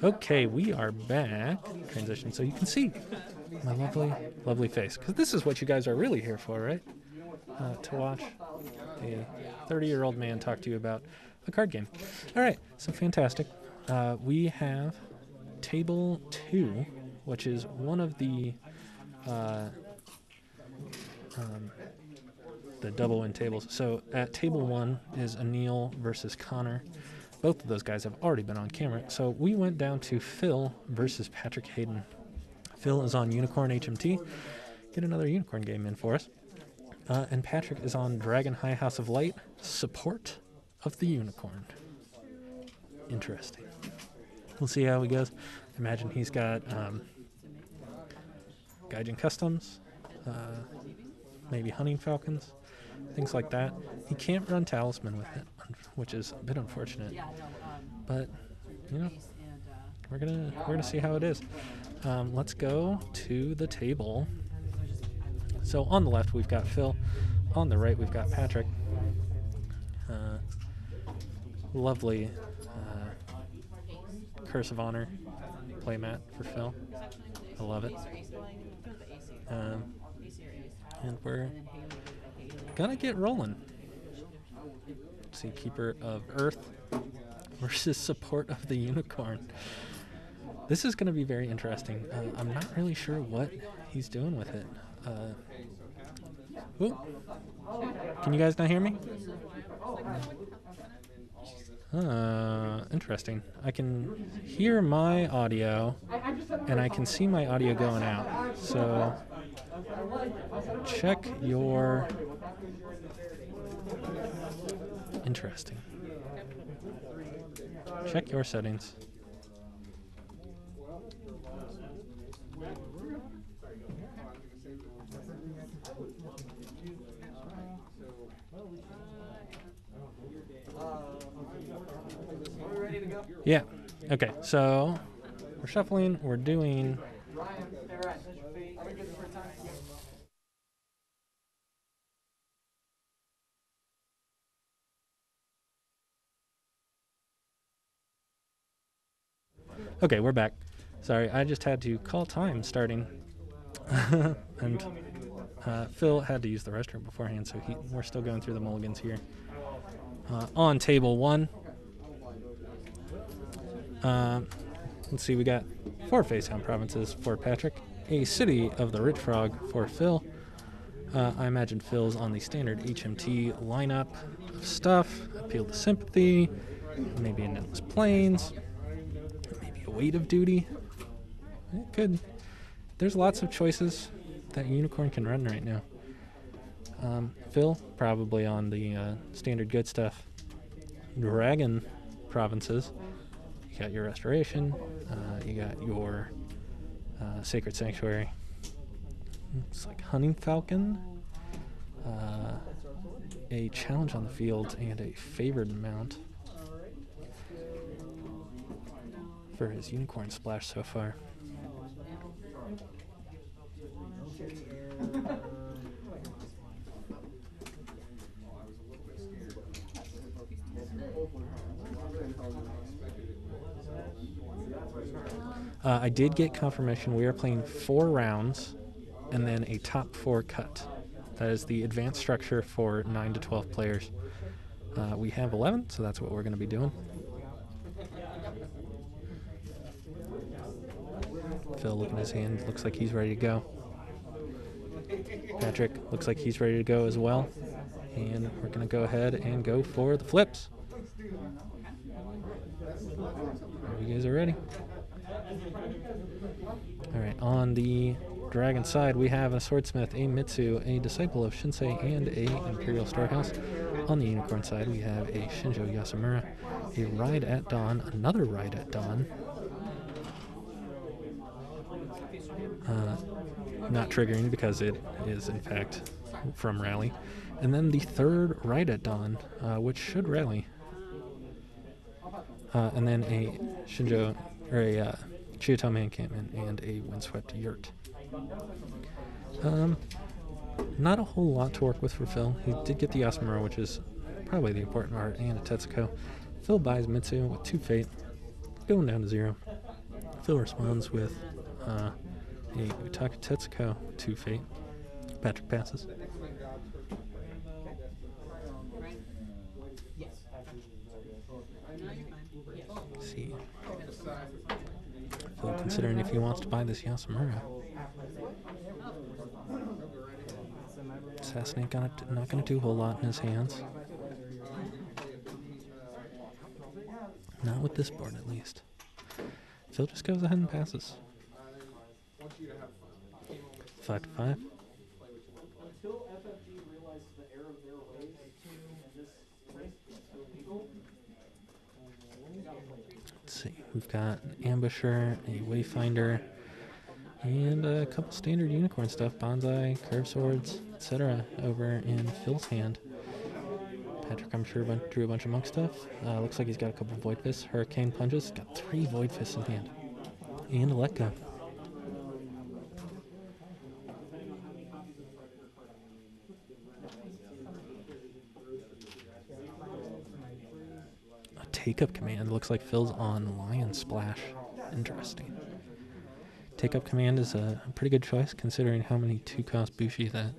Okay, we are back. Transition, so you can see my lovely, lovely face. Because this is what you guys are really here for, right? To watch a 30-year-old man talk to you about a card game. All right, so fantastic. We have Table 2, which is one of the double win tables. So at Table 1 is Anil versus Connor. Both of those guys have already been on camera. So we went down to Phil versus Patrick Hayden. Phil is on Unicorn HMT. Get another Unicorn game in for us. And Patrick is on Dragon High House of Light, Support of the Unicorn. Interesting. We'll see how he goes. Imagine he's got Gaijin Customs, maybe Hunting Falcons, things like that. He can't run Talisman with it, which is a bit unfortunate. But, you know, we're gonna see how it is. Let's go to the table. So on the left we've got Phil. On the right we've got Patrick. Lovely Curse of Honor playmat for Phil. I love it. And we're gonna get rolling. Let's see, Keeper of Earth versus Support of the Unicorn. This is going to be very interesting. I'm not really sure what he's doing with it. Can you guys not hear me? Interesting. I can hear my audio, and I can see my audio going out. So check your... Interesting. Check your settings. Yeah. Okay, so we're shuffling, we're doing... Okay, we're back. Sorry, I just had to call time starting. And Phil had to use the restroom beforehand, so we're still going through the mulligans here. On table 1, let's see, we got 4 face-down provinces for Patrick, a City of the Rich Frog for Phil. I imagine Phil's on the standard HMT lineup of stuff, Appeal to Sympathy, maybe an Endless Plains, maybe a Weight of Duty. It could. There's lots of choices that Unicorn can run right now. Phil, probably on the standard good stuff. Dragon provinces. You got your Restoration. You got your Sacred Sanctuary. It's like Hunting Falcon. A Challenge on the Field and a Favored Mount for his Unicorn splash so far. I did get confirmation we are playing 4 rounds and then a top 4 cut. That is the advanced structure for 9 to 12 players. We have 11, so that's what we're going to be doing. Phil, looking at his hand, looks like he's ready to go. Patrick looks like he's ready to go as well. And we're going to go ahead and go for the flips. You guys are ready. Alright, on the Dragon side, we have a Swordsmith, a Mitsu, a Disciple of Shinsei, and a Imperial Storehouse. On the Unicorn side, we have a Shinjo Yasumura, a Ride at Dawn, another Ride at Dawn. Not triggering because it is, in fact, from Rally. And then the third Ride at Dawn, which should rally. And then a Shinjo, or a Chiyotome encampment and a Windswept Yurt. Not a whole lot to work with for Phil. He did get the Yasumura, which is probably the important art, and a Tetsuko. Phil buys Mitsu with 2 Fate, going down to 0. Phil responds with a Utaka Tetsuko 2 fate. Patrick passes. Let's see. Phil considering if he wants to buy this Yasumura. Assassinate not going to do a whole lot in his hands. Not with this board, at least. Phil just goes ahead and passes. 5-5. Let's see. We've got an Ambusher, a Wayfinder, and a couple standard unicorn stuff. Bonsai, Curve Swords, etc. over in Phil's hand. Patrick, I'm sure, drew a bunch of monk stuff. Looks like he's got a couple Void Fists, Hurricane Punches. Got 3 Void Fists in hand. And a Let Go. A Take-Up Command. Looks like Phil's on Lion Splash. Interesting. Take-Up Command is a pretty good choice, considering how many 2-cost Bushi that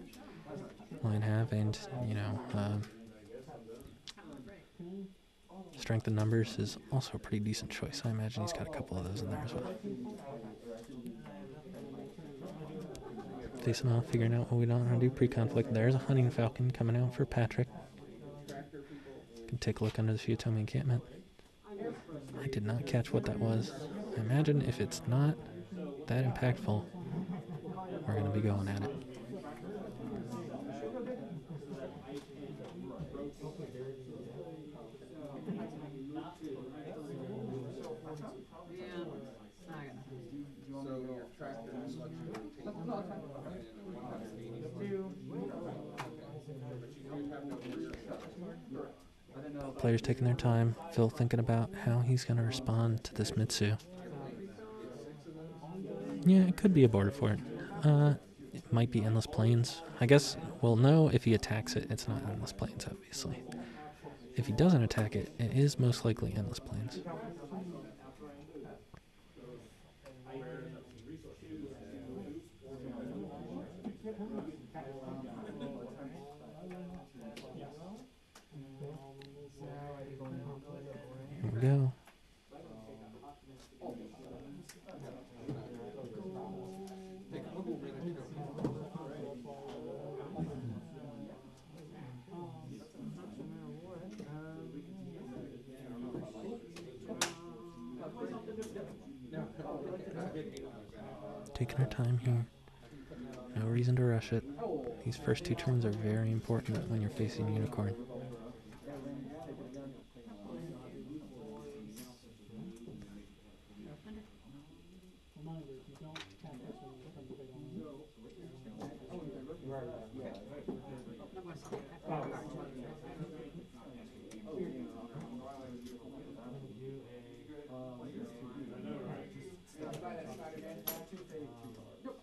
Lion have, and, you know, Strength in Numbers is also a pretty decent choice. I imagine he's got a couple of those in there as well. Facing off, figuring out what we don't want to do pre-conflict. There's a Hunting Falcon coming out for Patrick. Can take a look under the Futomi encampment. I did not catch what that was. I imagine if it's not that impactful, we're going to be going at it. Players taking their time. Phil thinking about how he's going to respond to this Mitsu. Yeah, it could be a border fort. It might be Endless Plains. I guess we'll know if he attacks it. It's not Endless Plains, obviously. If he doesn't attack it, it is most likely Endless Plains. Here we go. Taking our time here. No reason to rush it. These first 2 turns are very important when you're facing Unicorn.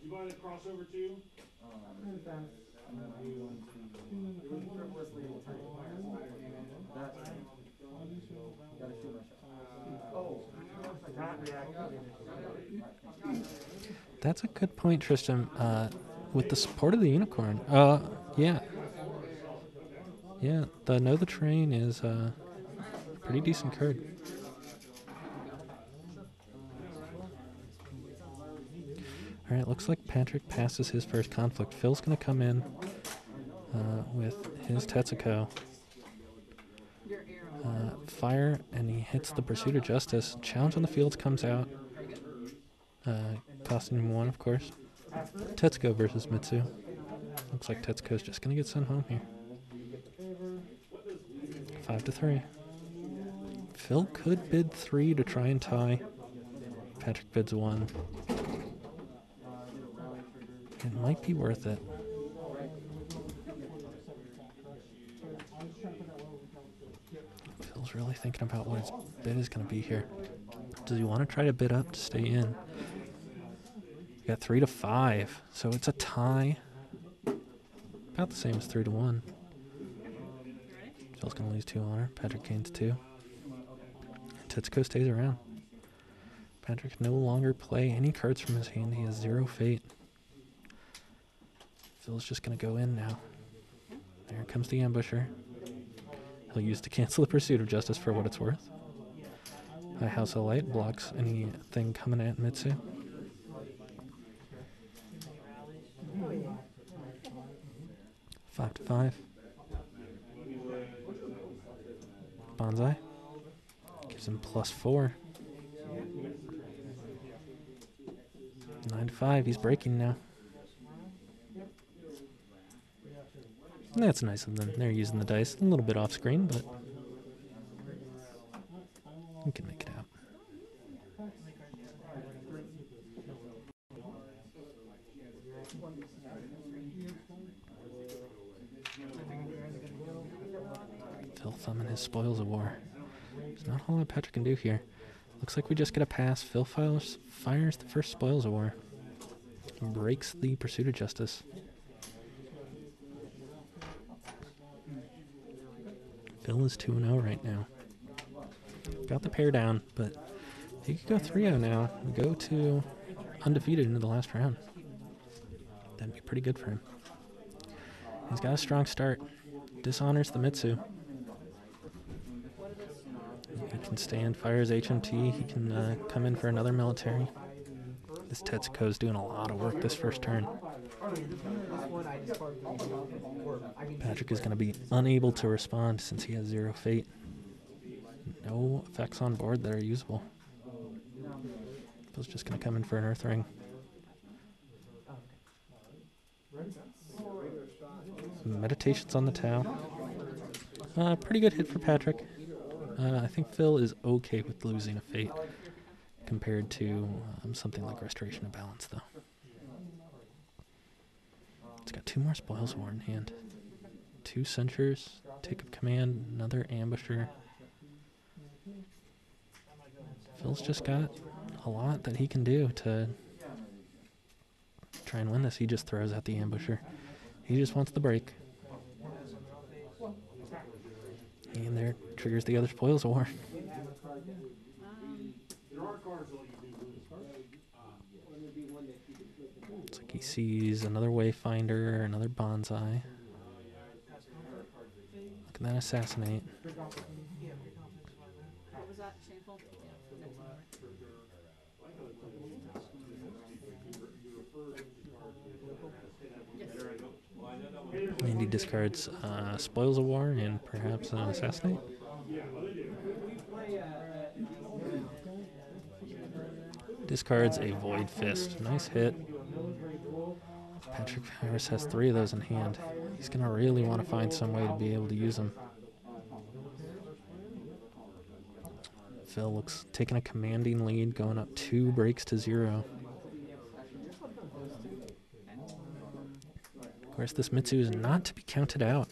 You buy the crossover too? That's a good point, Tristan. With the support of the Unicorn. Yeah. Yeah, the Know the Terrain is a pretty decent card. Alright, looks like Patrick passes his first conflict. Phil's going to come in with his Tetsuko. Fire, and he hits the Pursuit of Justice. Challenge on the Fields comes out. Costing him 1, of course. Tetsuko versus Mitsu. Looks like Tetsuko's just going to get sent home here. 5-3. Phil could bid 3 to try and tie. Patrick bids 1. It might be worth it. Phil's really thinking about what his bid is going to be here. Does he want to try to bid up to stay in? We got 3-5, so it's a tie. About the same as 3-1. Phil's going to lose 2 honor. Patrick gains 2. Tetsuko stays around. Patrick no longer play any cards from his hand. He has 0 fate. Phil's just going to go in now. There comes the ambusher. He'll use to cancel the Pursuit of Justice for what it's worth. High House of Light blocks anything coming at Mitsu. Five to 5. Bonsai. Gives him +4. 9 to 5. He's breaking now. That's nice of them. They're using the dice a little bit off screen, but we can make it out. Phil thumbing his Spoils of War. There's not a whole lot Patrick can do here. Looks like we just get a pass. Phil fires the first Spoils of War. Breaks the Pursuit of Justice. Phil is 2-0 right now. Got the pair down, but he could go 3-0 now and go to undefeated into the last round. That'd be pretty good for him. He's got a strong start. Dishonors the Mitsu. He can stand, fires HMT. He can come in for another military. This Tetsuko's doing a lot of work this first turn. Patrick is going to be unable to respond since he has 0 fate. No effects on board that are usable. Phil's just going to come in for an Earth Ring. Some Meditations on the Tau. Pretty good hit for Patrick. I think Phil is okay with losing a fate compared to something like Restoration of Balance, though. It's got 2 more Spoils of War in hand. 2 Censures, Take Up Command, another Ambusher. Phil's just got a lot that he can do to try and win this. He just throws out the Ambusher. He just wants the break. And there triggers the other Spoils of War. Looks like he sees another Wayfinder, another Bonsai. Look at that Assassinate. What was that? Shameful? And he discards Spoils of War and perhaps an Assassinate. Discards a Void Fist. Nice hit. Patrick Harris has 3 of those in hand. He's going to really want to find some way to be able to use them. Phil looks taking a commanding lead, going up 2 breaks to 0. Of course, this Mitsu is not to be counted out.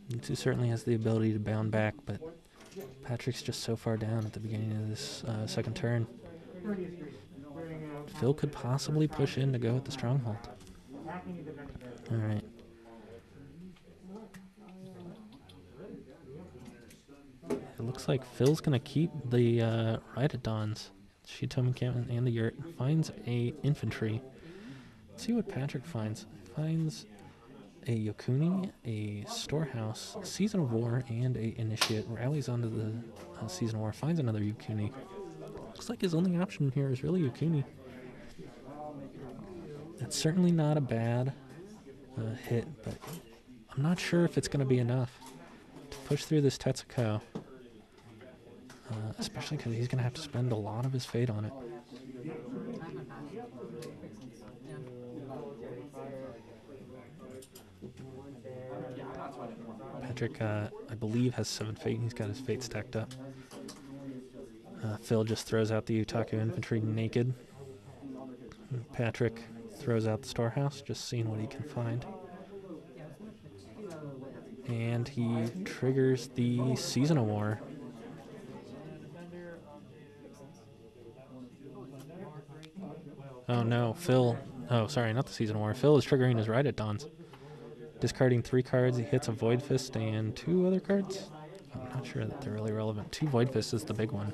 Mitsu certainly has the ability to bound back, but Patrick's just so far down at the beginning of this second turn. Phil could possibly push in to go with the Stronghold. All right. It looks like Phil's going to keep the Ride at Dawn's Shitomi Encampment and the Yurt. Finds a infantry. Let's see what Patrick finds. Finds a Yokuni, a Storehouse, Season of War, and a Initiate. Rallies onto the Season of War. Finds another Yokuni. Looks like his only option here is really Yokuni. That's certainly not a bad hit, but I'm not sure if it's going to be enough to push through this Tetsuko. Especially because he's going to have to spend a lot of his fate on it. Patrick, I believe, has 7 fate, and he's got his fate stacked up. Phil just throws out the Utaku infantry naked. Patrick throws out the Storehouse, just seeing what he can find. And he triggers the Season of War. Oh no, Phil. Oh, sorry, not the Season of War. Phil is triggering his Ride at Dawns. Discarding 3 cards, he hits a Void Fist and 2 other cards. I'm not sure that they're really relevant. 2 Void Fists is the big one.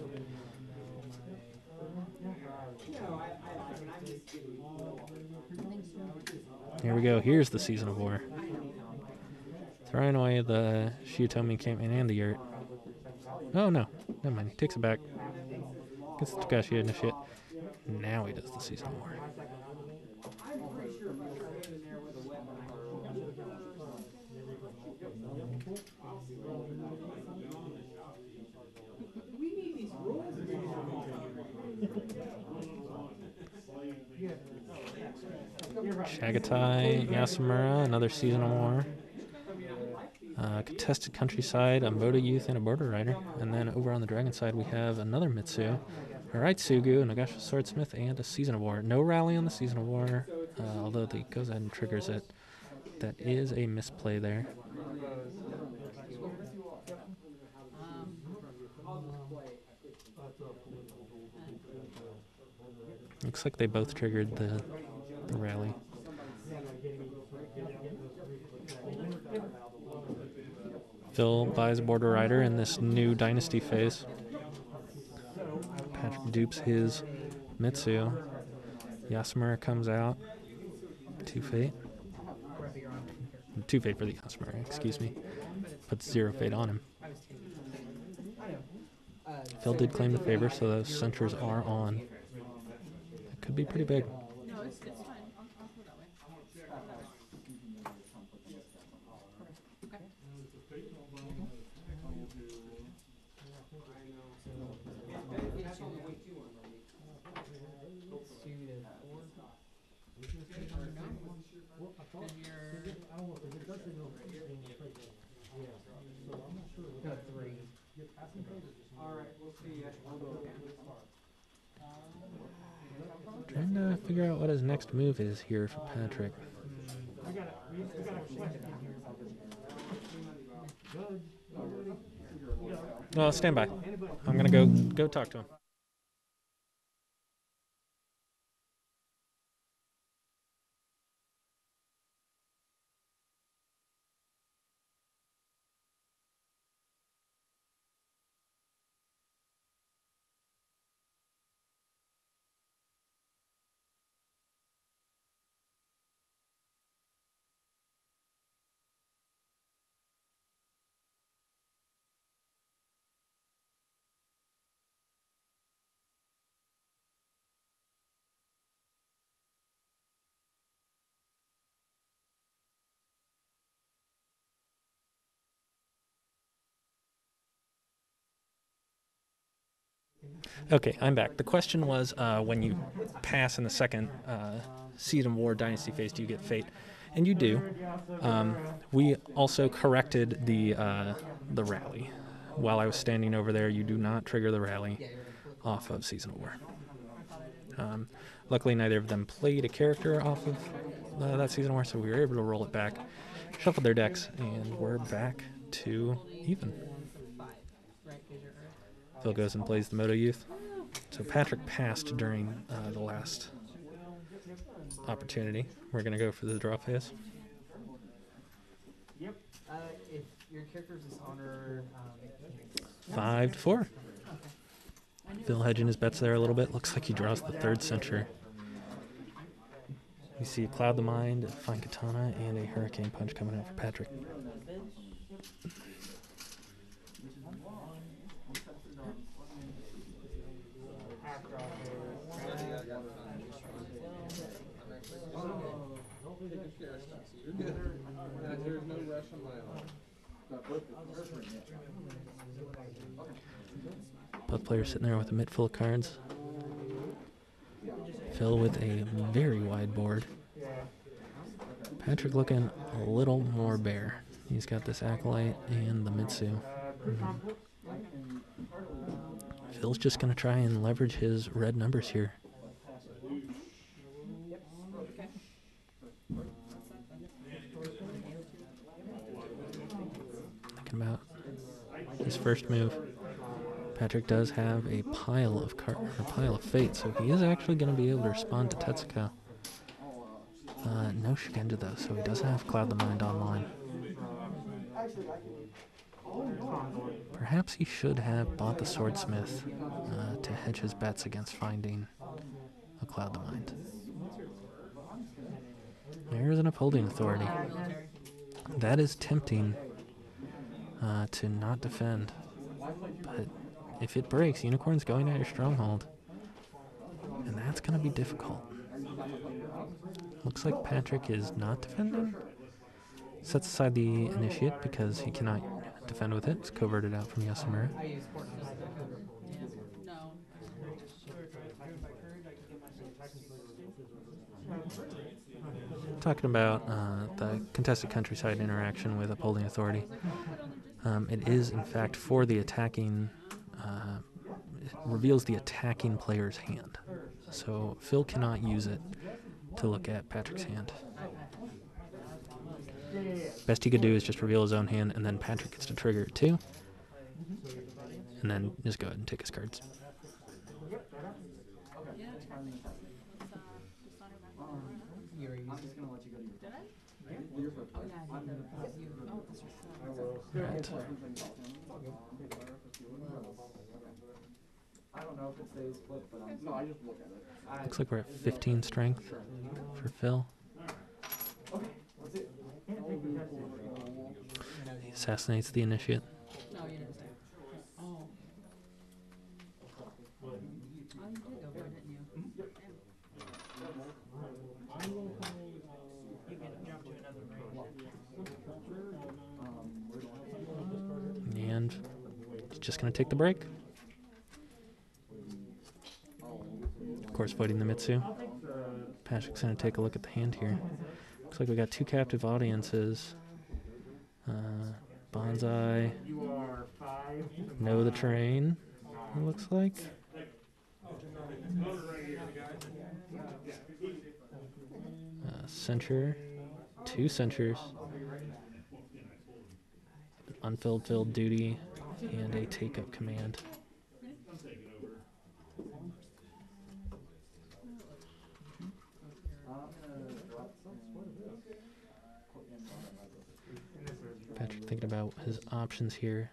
Here we go. Here's the Season of War. Throwing away the Shiotomi encampment and the yurt. Oh no, never mind. He takes it back. Gets the Togashi initiate. Now he does the Season of War. Chagatai, Yasumura, another Season of War. Contested Countryside, a Moto Youth, and a Border Rider. And then over on the Dragon side, we have another Mitsu, a Raitsugu, a Nagasha Swordsmith, and a Season of War. No rally on the Season of War, although he goes ahead and triggers it. That is a misplay there. Looks like they both triggered the rally. Phil buys a Border Rider in this new Dynasty phase. Patrick dupes his Mitsu. Yasumura comes out. 2 Fate. 2 Fate for the Yasumura, excuse me. Puts 0 Fate on him. Phil did claim the favor, so those censures are on. That could be pretty big. No, it's fine. I'll put it that way. Trying to figure out what his next move is here for Patrick. Well, stand by. I'm gonna go talk to him. Okay, I'm back. The question was, when you pass in the second Season of War Dynasty phase, do you get Fate? And you do. We also corrected the rally. While I was standing over there, you do not trigger the rally off of Season of War. Luckily, neither of them played a character off of that Season of War, so we were able to roll it back, shuffle their decks, and we're back to even. Phil goes and plays the Moto Youth. So Patrick passed during the last opportunity. We're going to go for the draw phase. Yep. If your character's dishonored, 5-4. Phil hedging his bets there a little bit. Looks like he draws the 3rd censure. You see a Cloud the Mind, a Fine Katana, and a Hurricane Punch coming out for Patrick. There's no rush on my own. Both players sitting there with a mitt full of cards. Phil with a very wide board. Patrick looking a little more bare. He's got this Acolyte and the Mitsu. Phil's just going to try and leverage his red numbers here. Thinking about his first move. Patrick does have a pile of fate, so he is actually going to be able to respond to Tetsuko. No Shigenja though, so he doesn't have Cloud the Mind online. Perhaps he should have bought the Swordsmith to hedge his bets against finding a Cloud the Mind. There's an Upholding Authority. That is tempting to not defend, but if it breaks, Unicorn's going at your stronghold, and that's going to be difficult. Looks like Patrick is not defending. Sets aside the Initiate because he cannot defend with it. It's coverted out from Yasamura. No. Talking about the contested countryside interaction with Upholding Authority. It is, in fact, for the attacking... it reveals the attacking player's hand. So Phil cannot use it to look at Patrick's hand. Best he could do is just reveal his own hand, and then Patrick gets to trigger it too. And then just go ahead and take his cards. Right. I don't know if it stays split, but no, I just look at it. Looks like we're at 15 strength for Phil. He assassinates the Initiate. No, you didn't say. Oh. Oh, you did go for it, didn't you? And he's just going to take the break. Of course, fighting the Mitsu. Patrick's going to take a look at the hand here. Looks like we got two captive audiences. Bonsai. Know the Terrain, it looks like. Censure. Two Censures. An unfulfilled duty and a take-up command. Patrick thinking about his options here.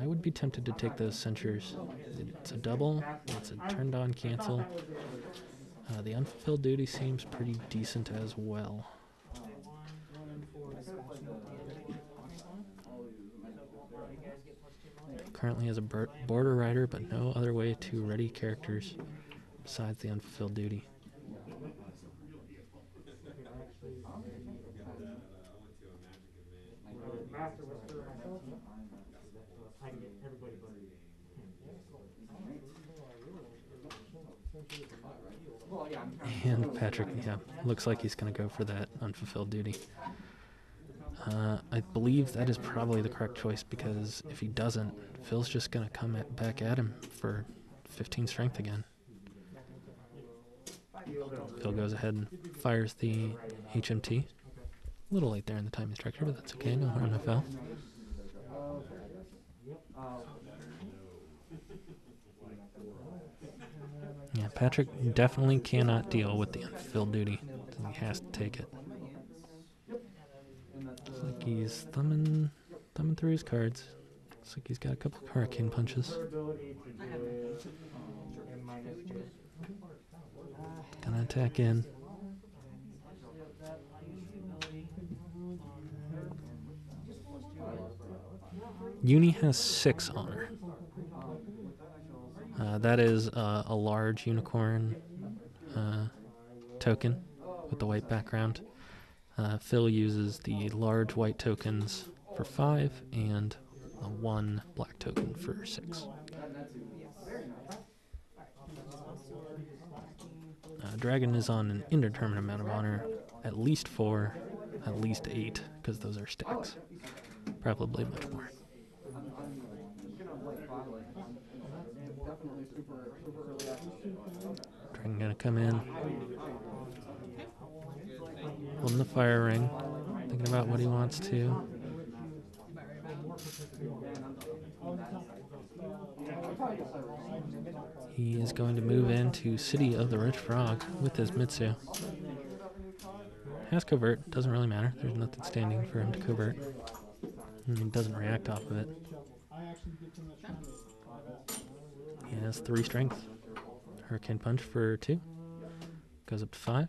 I would be tempted to take those Censures. It's a double. It's a turned on cancel. The unfulfilled duty seems pretty decent as well. Currently has a border rider, but no other way to ready characters besides the unfulfilled duty. And Patrick, yeah, looks like he's going to go for that unfulfilled duty. I believe that is probably the correct choice, because if he doesn't, Phil's just going to come back at him for 15 strength again. Phil goes ahead and fires the HMT. A little late there in the timing structure, but that's okay. No harm, no foul. Yeah, Patrick definitely cannot deal with the unfulfilled duty. He has to take it. Looks like he's thumbing through his cards. Looks like he's got a couple of hurricane punches. Gonna attack in. Uni has 6 honor. That is a large unicorn token with the white background. Phil uses the large white tokens for 5 and a 1 black token for 6. Dragon is on an indeterminate amount of honor, at least 4, at least 8, because those are stacks. Probably much more. Dragon gonna come in. Holding the fire ring. Thinking about what he wants to. He is going to move into City of the Rich Frog with his Mitsu. Has covert, doesn't really matter. There's nothing standing for him to covert. And he doesn't react off of it. He has 3 strength. Hurricane Punch for 2. Goes up to 5.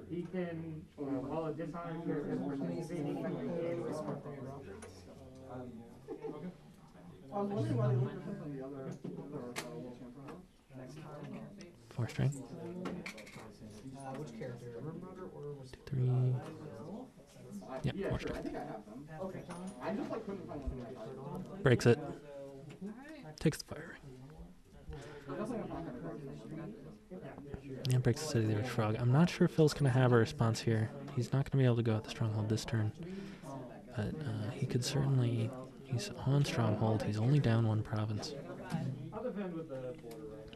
He can, while a dishonored character is participating in the game, I was wondering why they looked different than the other world champion. Next time. 4 strength. Which character? Or was 3. Yep, yeah, 4 sure. I strength. think I have them. Okay. I just like couldn't find one in my card. Breaks it. Takes the fire ring. Yeah, breaks the City of the Rich Frog. I'm not sure if Phil's going to have a response here. He's not going to be able to go at the Stronghold this turn. But he could certainly... He's on Stronghold. He's only down 1 province.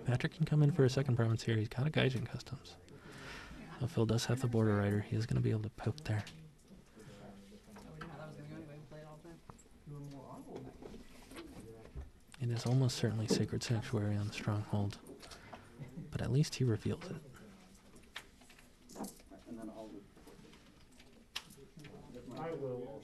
Patrick can come in for a 2nd province here. He's got a Gaijin Customs. So Phil does have the Border Rider. He is going to be able to poke there. It is almost certainly Sacred Sanctuary on the Stronghold. But at least he reveals it. I will.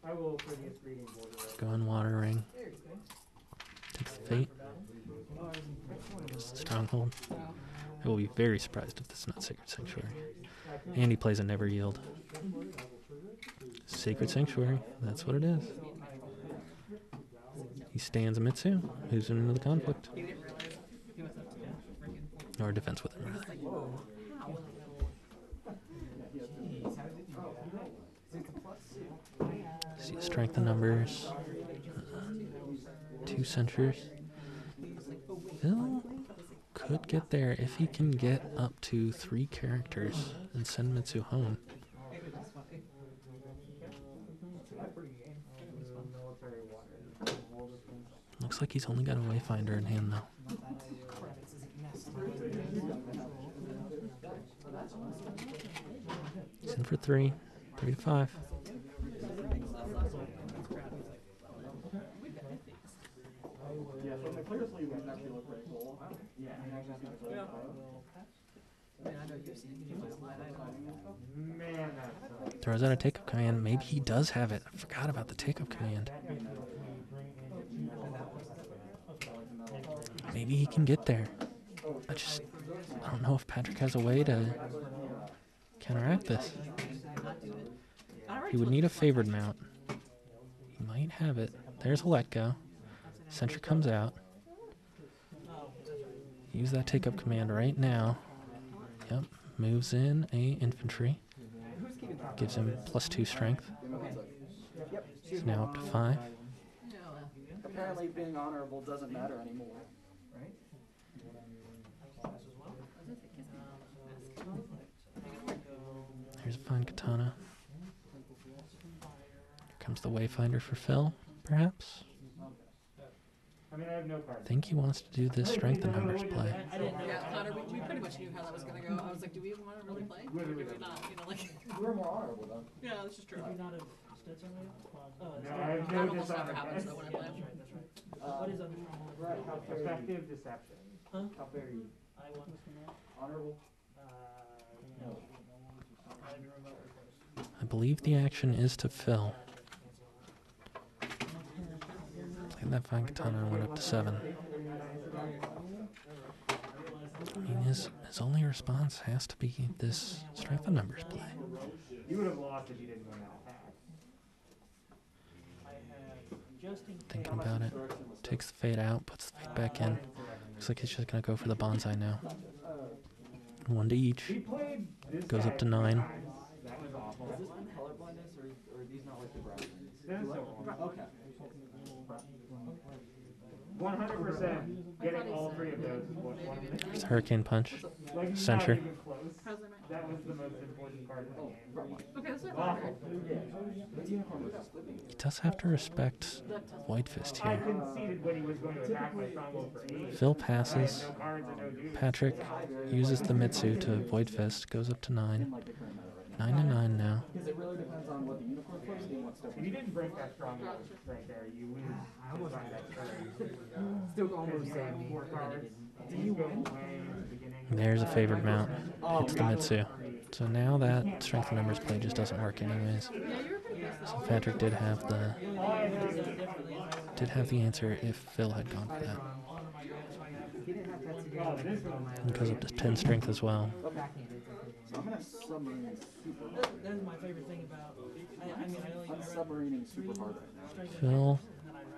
I will for the reading border. Go on Water Ring. Takes the Fate. Goes to Stronghold. I will be very surprised if this is not Sacred Sanctuary. And he plays a Never Yield. Sacred Sanctuary, that's what it is. He stands a Mitsu, moves him into the conflict. Or defense with him, rather. See, strength in numbers. 2 censures. Phil could get there if he can get up to 3 characters and send Mitsu home. Looks like he's only got a Wayfinder in hand, though. He's in for 3. 3 to 5. Yeah, so the clear sleeve ones actually look pretty cool. Yeah. Man, that's Throws out a take-up command. Maybe he does have it. I forgot about the take-up command. Maybe he can get there. I don't know if Patrick has a way to counteract this. He would need a favored mount. He might have it. There's a let go. Sentry comes out. Use that take-up command right now. Yep. Moves in a infantry. Gives him +2 strength. He's now up to 5. Apparently being honorable doesn't matter anymore. Here's a fine katana. Here comes the Wayfinder for Phil, perhaps. I mean, I have no cards. I think he wants to do this strength in numbers play. Yeah, Connor, we pretty much knew how that was going to go. I was like, do we even want to really play? Or do we not? You know, like... We're more honorable though. Yeah, this is true. No, I have That no almost never dishonored. happens, though, when I play. What is Effective deception. How very honorable? I believe the action is to Phil. Played that fine katana and went up to 7. I mean, his only response has to be this strength in numbers play. You would have lost if you didn't win that attack. Thinking about it. Takes the fade out, puts the fade back in. Looks like he's just going to go for the bonsai now. 1 to each. He played this Goes guy up to 9. That was awful. Is this one color blindness or are these not like the brown ones? That's so Okay. 100% getting all 3 of those is what one of them. There's a Hurricane Punch. Like, he's Censure. not even close. That was the most important card in the game. Okay, that's what I thought. He does have to respect White Fist I here. conceded when he was going to attack my stronghold for 8. Phil passes. No cards and no duties. Patrick uses the Mitsu to avoid Fist, goes up to 9. 9 to 9 now. Because it really depends on what the unicorn first he wants to If you didn't break that stronghold right there, you lose. I almost got that turn. Still almost You have 4 cards. Do you win? There's a favored mount. Hits the Mitsu. So now that strength of numbers play just doesn't work anyways. Yeah, you were pretty close. So Patrick did have the answer if Phil had gone for that. And goes up to 10 strength as well. So I'm gonna submarine super hard. That is my favorite thing about. I'm submarining super hard right now. Phil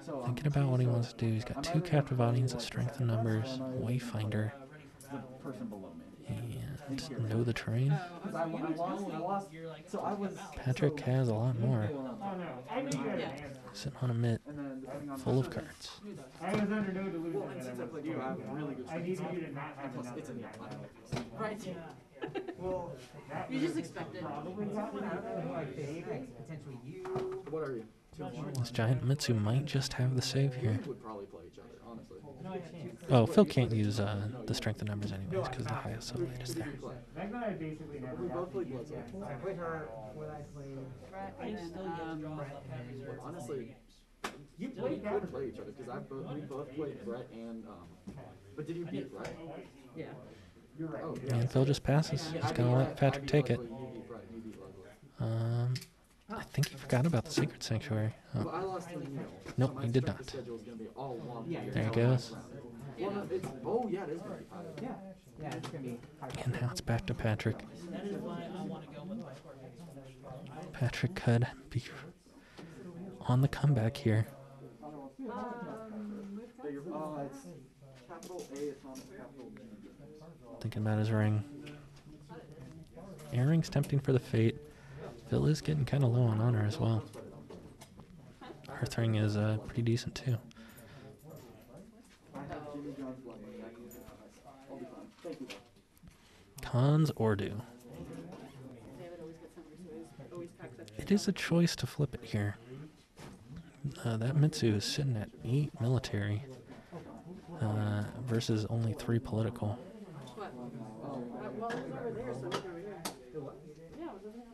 So thinking about what he wants to do. He's got 2 captive audience, a strength of numbers, Wayfinder, the person below me. and know the terrain. Because I lost. So I was. Patrick has a lot more. Oh no, I knew you had an answer. Sitting on a mitt And then depending on full of cards. I was under no delusion Well, and that since I I was played you, I have really good I needed you to not have Plus, another it's a new guy. Right. Well, You just expect it. Probably Potentially you. what are you? 2-1? This giant Mitsu might just have the save here. We would probably play each other, honestly. Oh, Phil can't use the strength of numbers anyways because the highest sublate is there. Back then I basically never We got both played to use Blood Zone. it. I played her when I played. Right, and then, Honestly, You we played that? could play each other because we both played Brett and but did you beat Brett? yeah. You're right. Oh, And Phil just passes. He's gonna let Patrick take it. You beat Brett. You beat Ludwig. I think he forgot about the Secret Sanctuary. But Oh, I lost to Neil. Nope, so my he did strength not. schedule is gonna be all one Yeah, year. there he goes. Well, no, it's, oh yeah, it is gonna be high. Yeah, it's gonna be. And now it's back to Patrick. That is why I want to go with my court. Patrick could be on the comeback here. It's capital A atomic capital G. Thinking about his ring. Earring's tempting for the fate. Phil is getting kind of low on honor as well. Earth ring is pretty decent too. I have Jimmy John's blood money. I can get it. I'll be fine. Thank you. Cons or do. David always gets hungry, so he always packs up. It is a choice to flip it here. That Mitsu is sitting at 8 military versus only 3 political. What? Well, it was over there, so it was over here. Yeah, it was over there.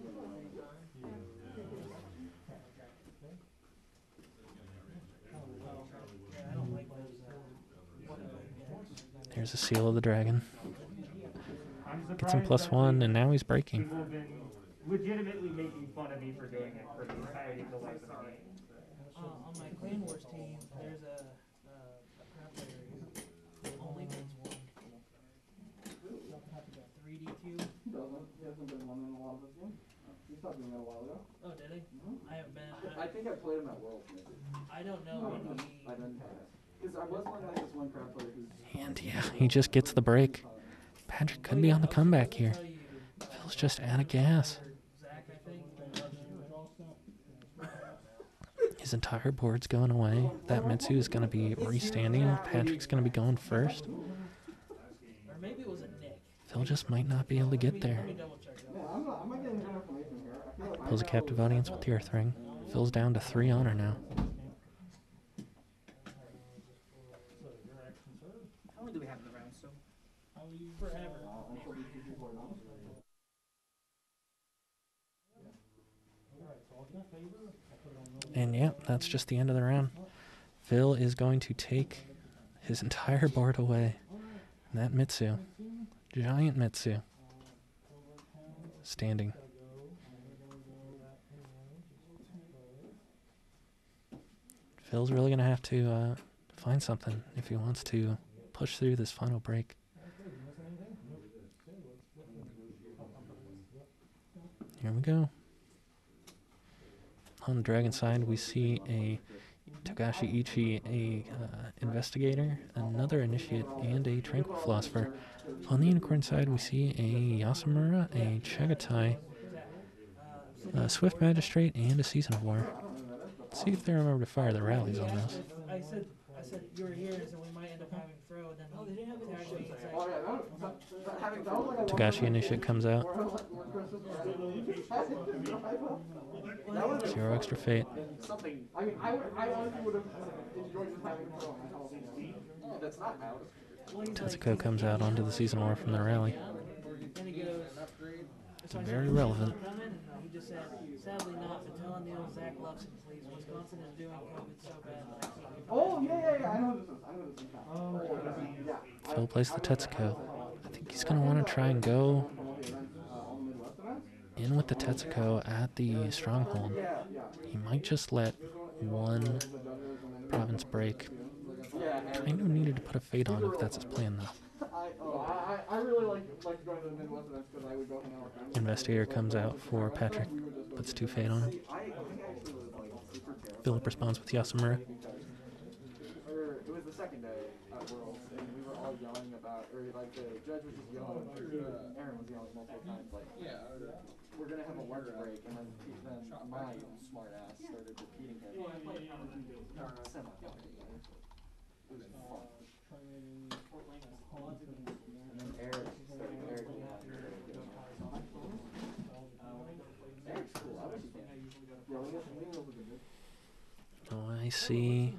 There's a seal of the dragon. I'm Gets him surprised that +1, and now he's breaking. people have been legitimately making fun of me for doing it for the entirety of the life of the game. On my Clan Wars team, there's a crap player who only wins one. 3DQ. He hasn't been one in a lot of this game. He stopped doing that a while ago. Oh, did he? I haven't been. I think I played him at Worlds maybe. I don't know when he. I didn't. Because I was one like this one crap player who's. And yeah, he just gets the break. Patrick could be on the comeback here. Phil's just out of gas. Zach, I think. His entire board's going away. That Mitsu is going to be restanding. Patrick's going to be going first. Or maybe it was a Nick. Phil just might not be able to get there. Let me double check that. Yeah, I'm not getting good information here. I feel like Pulls a captive audience with the Earth Ring. Phil's down to 3 honor now. How long do we have in the round still? Forever. And yeah, that's just the end of the round. Phil is going to take his entire board away. And that Mitsu, giant Mitsu, standing. Phil's really going to have to find something if he wants to push through this final break. Here we go. On the dragon side, we see a Togashi Ichi, a investigator, another initiate, and a tranquil philosopher. On the unicorn side, we see a Yasamura, a Chagatai, a swift magistrate, and a season of war. Let's see if they remember to fire the rallies on those. I said you were here, so we might end up having throw, and then he tagged me and said, Oh yeah, that having that was like a Tagashi initiate comes out. That was 0 extra fate. something. I mean, I honestly would have enjoyed just having him throw my Halloween. That's not out. Tetsuko comes out onto the season war from the rally. then he goes, It's very relevant. coming, and he just said, sadly not, but tell Neil Zach loves him, please. Wisconsin is doing COVID so bad that I can't get Oh yeah. I know this is. Yeah. Phil plays the Tetsuko. I think he's going to want to try and go in with the Tetsuko at the stronghold. He might just let one province break. Kind of needed to put a fate on if that's his plan, though. I really like going to the Midwest events because I would go hang out with friends. Investigator comes out for Patrick, puts 2 fate on him. Philip responds with Yasumura. It was the second day at Worlds, and we were all yelling about, or like the judge was just yelling, Aaron was yelling multiple times, like, we're gonna have a lunch break, and then my smart ass started repeating him. It was fun. And then Eric's cool. I wish he can. Oh, I see.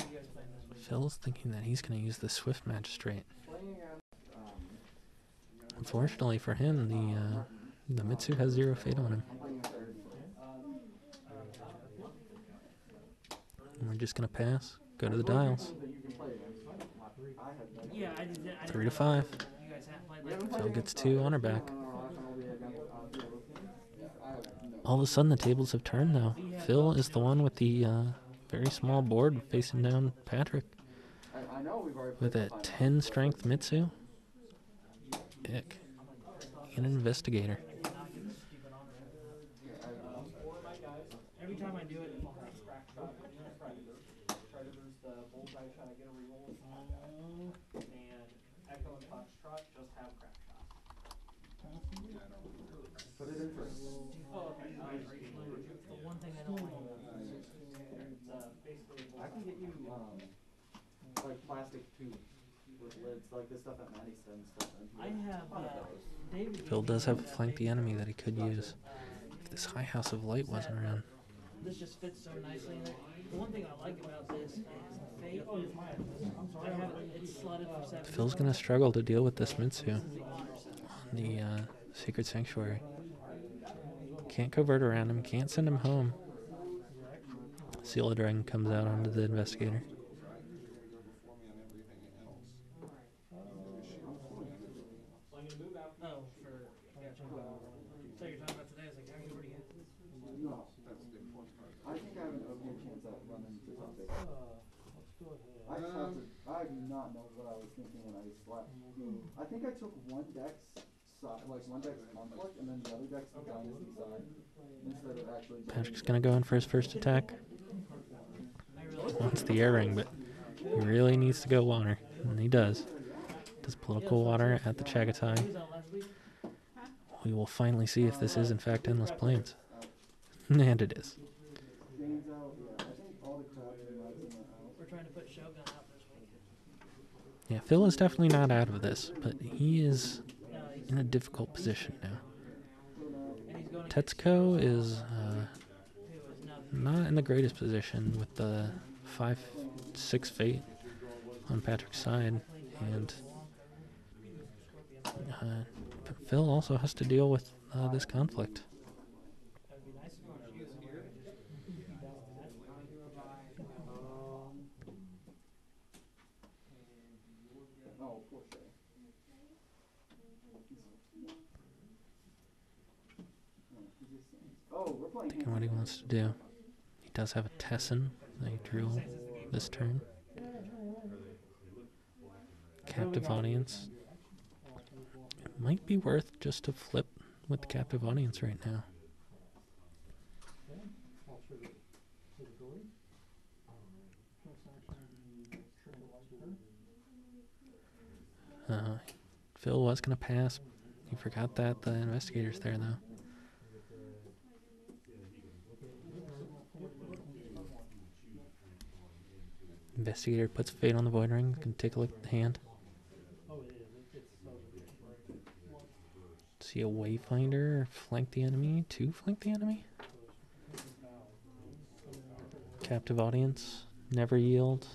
Phil's thinking that he's going to use the Swift Magistrate. Unfortunately for him, the Mitsu has 0 fate on him. And we're just going to pass, go to the dials. Yeah, I did. 3 to 5. You guys haven't played like Phil gets 2 honor back. All of a sudden, the tables have turned, though. Phil is the one with the very small board facing down Patrick. With a 10 strength Mitsu. Ick. And an investigator. every time I do it, Put it in first. the one thing I don't like. I can get you like plastic tubes with lids, like the stuff that Maddie said and stuff. I have David. Phil does have a flank the enemy that he could use if this High House of Light wasn't around. This just fits so nicely in there. The one thing I like about this is fate. I have it's slotted for 7. Phil's gonna struggle to deal with this Mitsu on the Sacred Sanctuary. Can't covert around him, can't send him home. Seal of Dragon comes out onto the investigator. Oh, for gotcha. So you're talking about today? I was like, how are you already at? No. I think I have an okay chance at running into something. I do not know what I was thinking when I slept. I think I took one deck's side, like one deck's conflict, and then the other deck's dynasty side, instead of actually. Patrick's gonna go in for his first attack. Wants the air ring, but he really needs to go water, and he does. Does political water at the Chagatai. We will finally see if this is in fact Endless Plains. And it is. We're trying to put Shogun out this week. Yeah, Phil is definitely not out of this, but he is in a difficult position now. And he's going Tetsuko is not in the greatest position with the 5-6 fate on Patrick's side, and but Phil also has to deal with this conflict. Thinking what he wants to do. He does have a Tessin that he drew this turn. Captive Audience. It might be worth just to flip with the Captive Audience right now. Phil was going to pass. He forgot that the investigator's there, though. Investigator puts fate on the void ring. Can take a look at the hand. See a Wayfinder flank the enemy, to flank the enemy. Captive Audience, Never Yield,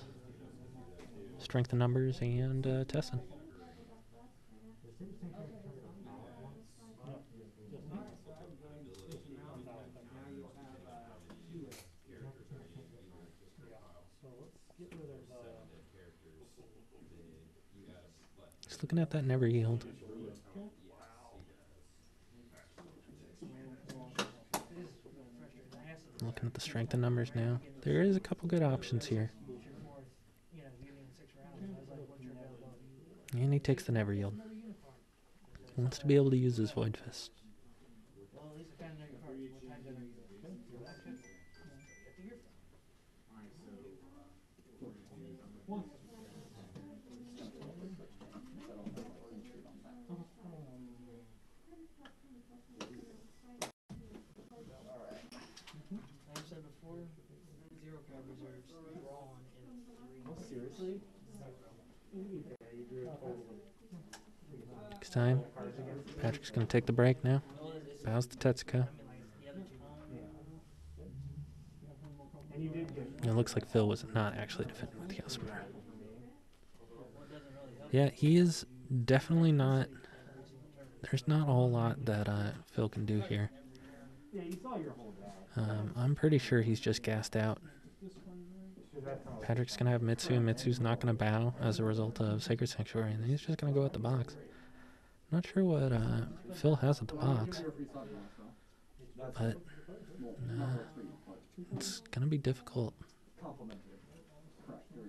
Strength in Numbers, and Tessin. Just looking at that Never Yield. Looking at the strength in numbers now. There is a couple good options here. And he takes the Never Yield. He wants to be able to use his Void Fist. Seriously? Next time, Patrick's going to take the break now. Bows to Tetsuka. It looks like Phil was not actually defending with Yasumura. Yeah, he is definitely not... There's not a whole lot that Phil can do here. I'm pretty sure he's just gassed out. Patrick's going to have Mitsu, and Mitsu's not going to bow as a result of Sacred Sanctuary, and he's just going to go at the box. Not sure what Phil has at the box, but it's going to be difficult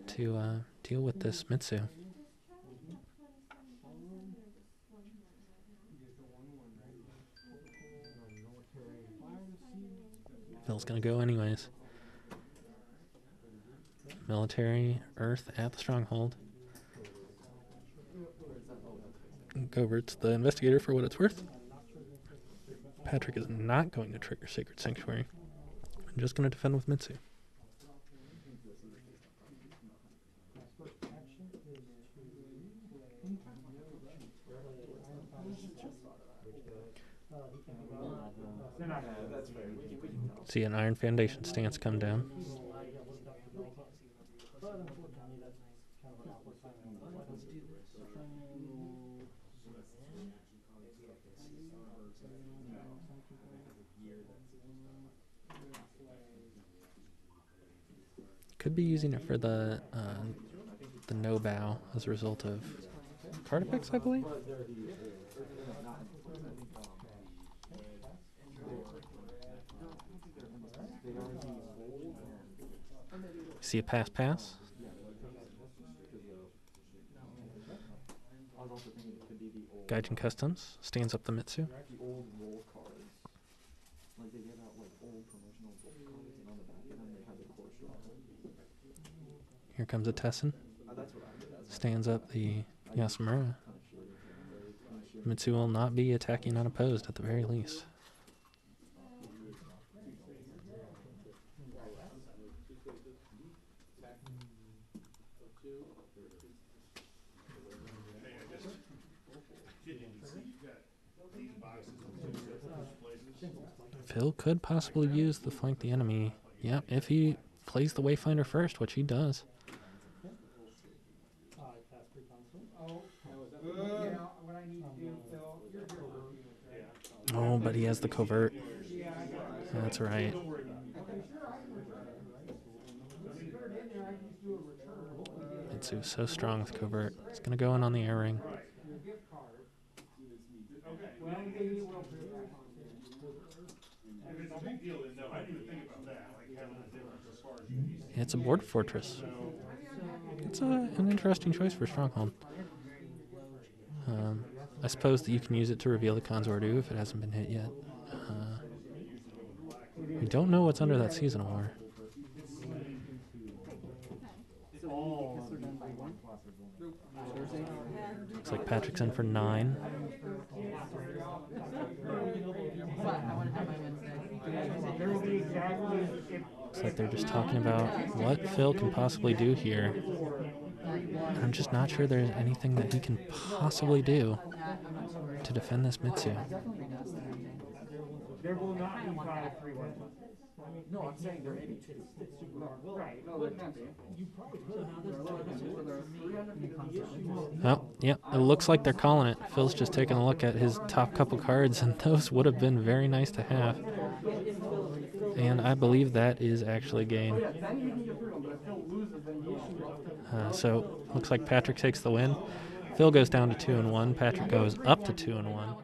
to deal with this Mitsu. Phil's going to go anyways. Military, Earth at the Stronghold. Covert's the Investigator for what it's worth. Patrick is not going to trigger Sacred Sanctuary. I'm just going to defend with Mitsu. See an Iron Foundation stance come down. Could be using it for the no bow as a result of card effects, I believe. See a pass. Gaijin Customs stands up the Mitsu. Here comes a Tessin. Stands up the Yasumura. Mitsu will not be attacking unopposed at the very least. Phil could possibly use the flank the enemy. Yep, if he plays the Wayfinder first, which he does. Oh, but he has the covert. That's right. Mitsu's so strong with covert. It's going to go in on the air ring. It's a board fortress. It's an interesting choice for Stronghold. I suppose that you can use it to reveal the Konzordu if it hasn't been hit yet. We don't know what's under that Seasonal War. Looks like Patrick's in for 9. Looks like they're just talking about what Phil can possibly do here. I'm just not sure there's anything that he can possibly do to defend this Mitsu. There will not be 5 3-1. No, I'm saying there may be 2. Right. No, there can't be. Oh, yep. It looks like they're calling it. Phil's just taking a look at his top couple cards, and those would have been very nice to have. And I believe that is actually game. So looks like Patrick takes the win. Phil goes down to 2-1. Patrick goes up to 2-1.